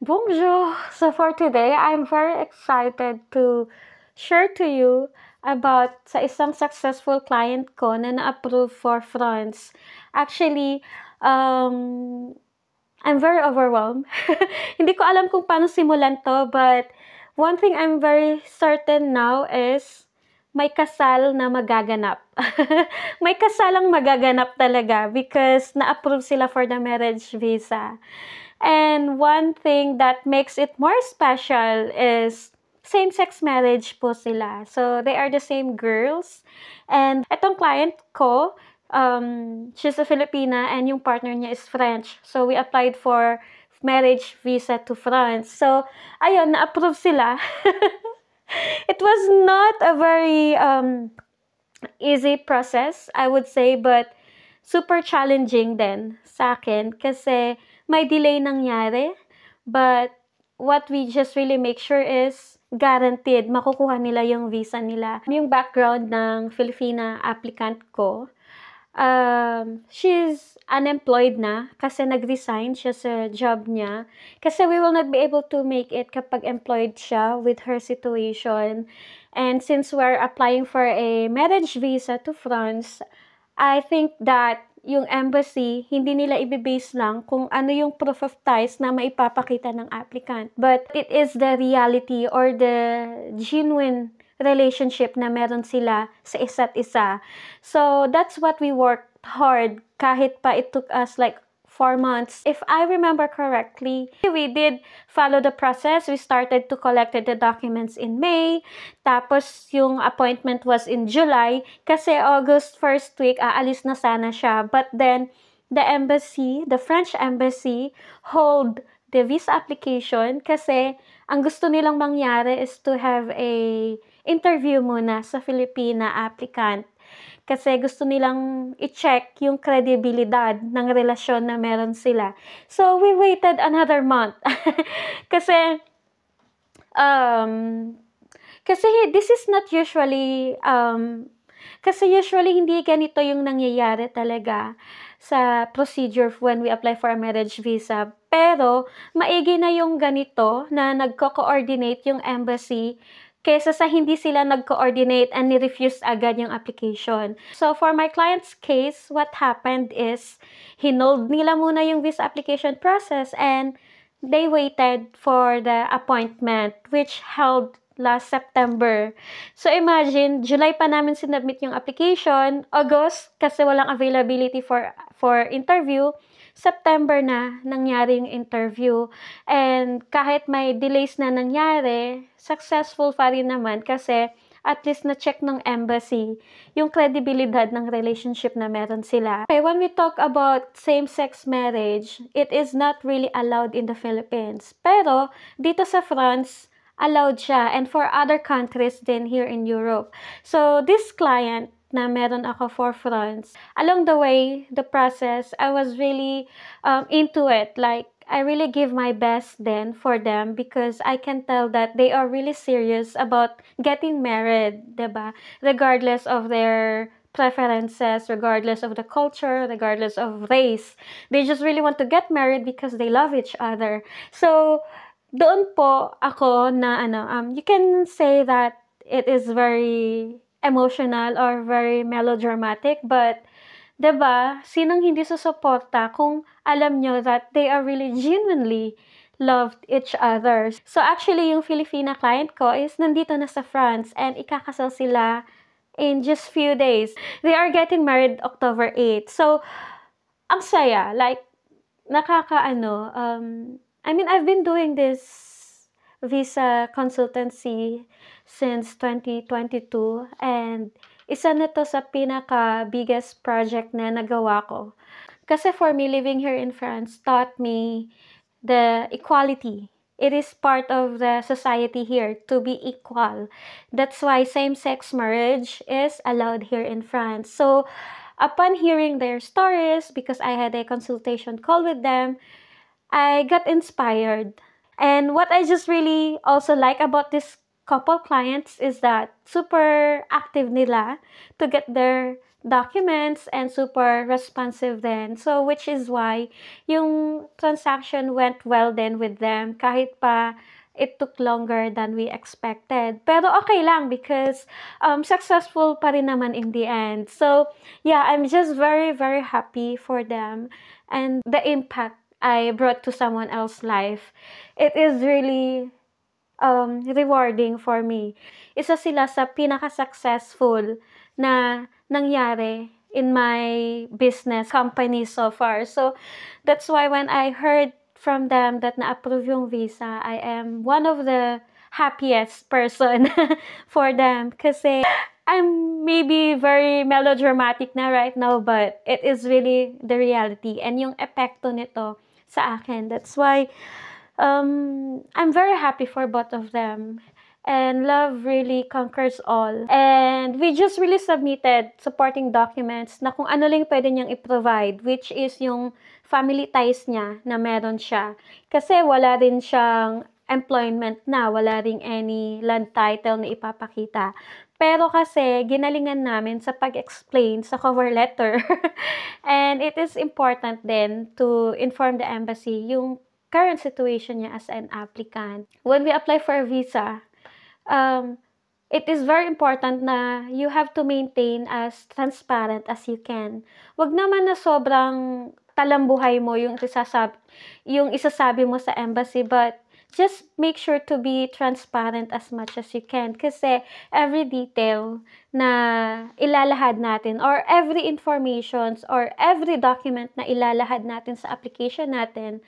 Bonjour! So for today, I'm very excited to share to you about sa isang successful client ko na na-approve for France. Actually, I'm very overwhelmed. Hindi ko alam kung paano simulan to, but one thing I'm very certain now is may kasal na magaganap. May kasalang magaganap talaga because na-approve sila for the marriage visa. And one thing that makes it more special is same-sex marriage po sila. So, they are the same girls. And itong client ko, she's a Filipina and yung partner niya is French. So, we applied for marriage visa to France. So, ayun, na-approve sila. It was not a very easy process, I would say, but super challenging din sa akin kasi may delay nangyari. But what we just really make sure is guaranteed makukuha nila yung visa nila. Yung background ng Filipina applicant ko, she's unemployed na kasi nag-resign siya sa job niya. Kasi we will not be able to make it kapag employed siya with her situation. And since we're applying for a marriage visa to France, I think that yung embassy, hindi nila ibibase lang kung ano yung proof of ties na maipapakita ng applicant. But it is the reality or the genuine relationship na meron sila sa isa't isa. So, that's what we worked hard kahit pa it took us like 4 months. If I remember correctly, we did follow the process. We started to collect the documents in May. Tapos, yung appointment was in July. Kasi August first week, aalis na sana siya. But then, the embassy, the French embassy, hold the visa application kasi ang gusto nilang mangyari is to have a interview muna sa Filipina applicant. Kasi gusto nilang i-check yung kredibilidad ng relasyon na meron sila. So, we waited another month. Kasi, kasi this is not usually, kasi usually hindi ganito yung nangyayari talaga sa procedure when we apply for a marriage visa. Pero, maigi na yung ganito na nagko-coordinate yung embassy kesa sa hindi sila nag-coordinate and ni-refuse agad yung application. So, for my client's case, what happened is, hinold nila muna yung visa application process and they waited for the appointment, which held last September. So, imagine, July pa namin sinubmit yung application, August, kasi walang availability for interview, September na nangyari yung interview. And kahit may delays na nangyari, successful pa rin naman kasi at least na-check ng embassy yung kredibilidad ng relationship na meron sila. Okay, when we talk about same-sex marriage, it is not really allowed in the Philippines. Pero dito sa France, allowed siya, and for other countries din here in Europe. So this client na meron ako for France, along the way, the process, I was really into it. Like, I really give my best then for them because I can tell that they are really serious about getting married, diba? Regardless of their preferences, regardless of the culture, regardless of race. They just really want to get married because they love each other. So, doon po ako na you can say that it is very emotional or very melodramatic, but 'di ba, sinong hindi susuporta kung alam nyo that they are really genuinely loved each other. So actually, yung Filipina client ko is nandito na sa France and ikakasal sila in just few days. They are getting married October 8. So, ang saya, like, I mean, I've been doing this visa consultancy since 2022 and isa na to sa pinaka-biggest project na nagawa ko. Kasi for me, living here in France taught me the equality. It is part of the society here to be equal. That's why same-sex marriage is allowed here in France. So, upon hearing their stories, because I had a consultation call with them, I got inspired. And what I just really also like about this couple clients is that super active nila to get their documents and super responsive then. So, which is why yung transaction went well then with them kahit pa it took longer than we expected. Pero okay lang because successful pa rin naman in the end. So, yeah, I'm just very, very happy for them and the impact I brought to someone else's life. It is really rewarding for me. Isa sila sa pinaka-successful na nangyari in my business company so far. So, that's why when I heard from them that na-approve yung visa, I am one of the happiest person for them. Kasi I'm maybe very melodramatic na right now, but it is really the reality. And yung epekto nito sa akin. That's why I'm very happy for both of them. And love really conquers all. And we just really submitted supporting documents na kung ano lang pwede niyang i-provide, which is yung family ties niya na meron siya. Kasi wala rin siyang employment na, wala rin any land title na ipapakita. Pero kasi ginalingan namin sa pag-explain sa cover letter. And it is important then to inform the embassy yung current situation niya as an applicant. When we apply for a visa, it is very important na you have to maintain as transparent as you can. Wag naman na sobrang talambuhay mo yung isasabi mo sa embassy, but just make sure to be transparent as much as you can. Kasi every detail na ilalahad natin or every informations or every document na ilalahad natin sa application natin,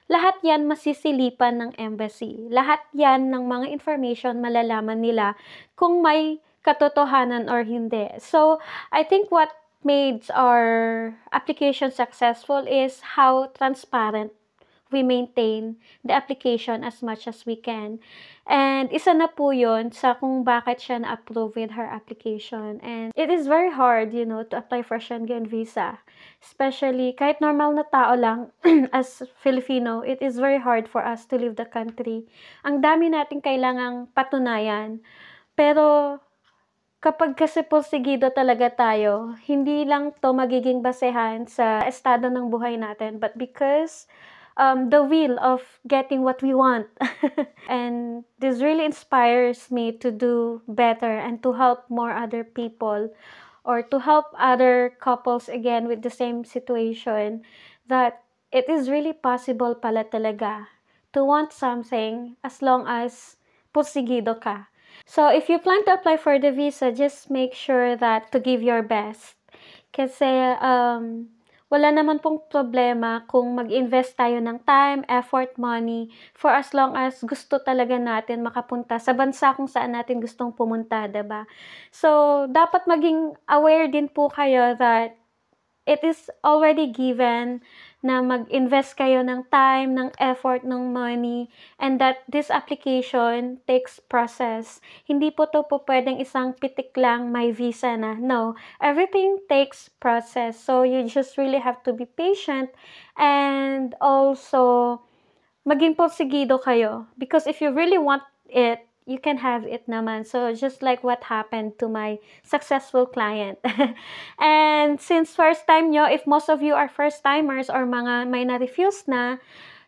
lahat yan masisilipan ng embassy. Lahat yan ng mga information malalaman nila kung may katotohanan or hindi. So, I think what made our application successful is how transparent we maintain the application as much as we can. And isa na po yun sa kung bakit siya na-approve with her application. And it is very hard, to apply for Schengen visa. Especially, kahit normal na tao lang, as Filipino, it is very hard for us to leave the country. Ang dami nating kailangang patunayan. Pero, kapag kasi porsigido talaga tayo, hindi lang to magiging basehan sa estado ng buhay natin, but because the will of getting what we want. And this really inspires me to do better and to help more other people or to help other couples again with the same situation, that it is really possible pala talaga to want something as long as porsigido ka. So if you plan to apply for the visa, just make sure that to give your best. Kasi wala naman pong problema kung mag-invest tayo ng time, effort, money, for as long as gusto talaga natin makapunta sa bansa kung saan natin gustong pumunta, diba? So, dapat maging aware din po kayo that it is already given na mag-invest kayo ng time, ng effort, ng money, and that this application takes process. Hindi po to po pwedeng isang pitik lang may visa na. No, everything takes process. So, you just really have to be patient and also maging porsigido kayo. Because if you really want it, you can have it naman. So, just like what happened to my successful client. And since first time nyo, if most of you are first timers or mga may na-refuse na,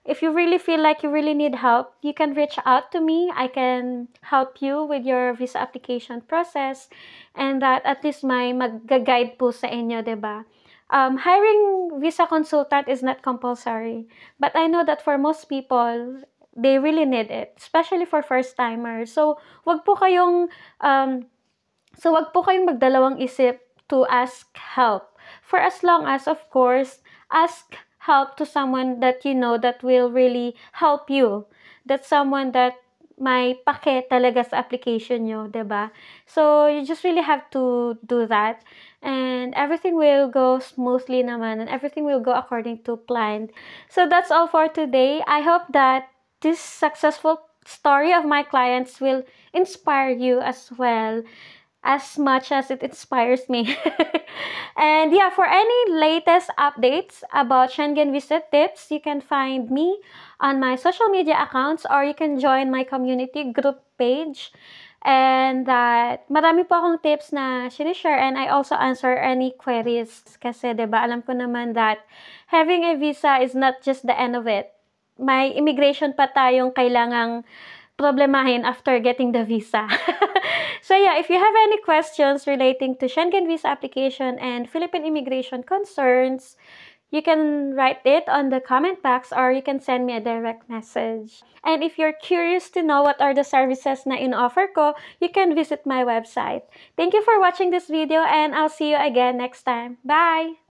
if you really feel like you really need help, you can reach out to me. I can help you with your visa application process, and that at least may mag-guide po sa inyo, diba? Hiring visa consultant is not compulsory, but I know that for most people, they really need it, especially for first-timers. So, wag po kayong magdalawang isip to ask help. For as long as, of course, ask help to someone that you know that will really help you. That's someone that may pake talaga sa application nyo, diba? So, you just really have to do that. And everything will go smoothly naman, and everything will go according to plan. So, that's all for today. I hope that this successful story of my clients will inspire you as well, as much as it inspires me. And yeah, for any latest updates about Schengen visa tips, you can find me on my social media accounts, or you can join my community group page. And that marami po akong tips na sinishare and I also answer any queries. Kasi 'di ba alam ko naman that having a visa is not just the end of it. May immigration pa tayong kailangang problemahin after getting the visa. So yeah, if you have any questions relating to Schengen visa application and Philippine immigration concerns, you can write it on the comment box or you can send me a direct message. And if you're curious to know what are the services na in-offer ko, you can visit my website. Thank you for watching this video and I'll see you again next time. Bye!